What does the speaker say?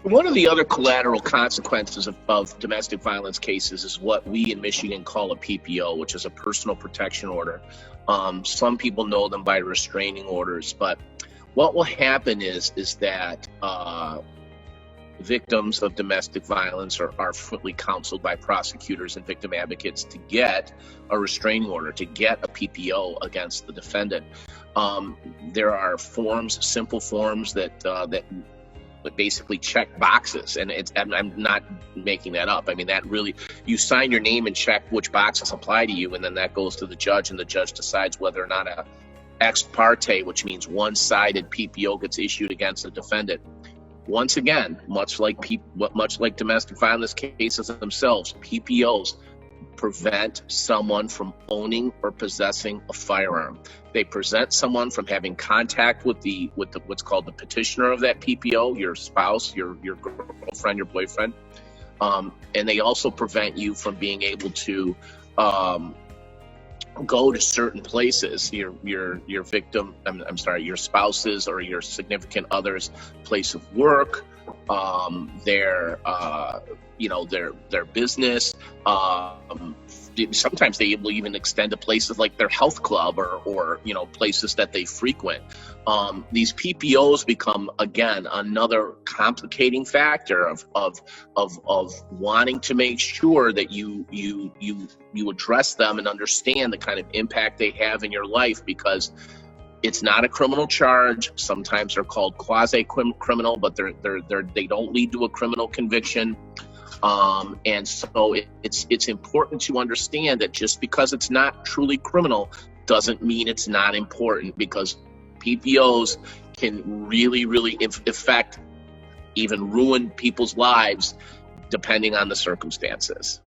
One of the other collateral consequences of domestic violence cases is what we in Michigan call a PPO, which is a personal protection order. Some people know them by restraining orders, but what will happen is that victims of domestic violence are frequently counseled by prosecutors and victim advocates to get a restraining order, to get a PPO against the defendant. There are forms, simple forms that basically check boxes, and I'm not making that up. I mean, that really, you sign your name and check which boxes apply to you, and then that goes to the judge, and the judge decides whether or not a ex parte, which means one-sided PPO, gets issued against the defendant. Once again, much like domestic violence cases themselves, PPOs prevent someone from owning or possessing a firearm. They prevent someone from having contact with what's called the petitioner of that PPO, your spouse, your girlfriend, your boyfriend, and they also prevent you from being able to go to certain places, your victim, your spouse's or your significant other's place of work, their business. Sometimes they will even extend to places like their health club or places that they frequent. These PPOs become, again, another complicating factor of wanting to make sure that you address them and understand the kind of impact they have in your life, because it's not a criminal charge. Sometimes they're called quasi-criminal, but they don't lead to a criminal conviction. And so it's important to understand that just because it's not truly criminal doesn't mean it's not important, because PPOs can really, really affect, even ruin people's lives depending on the circumstances.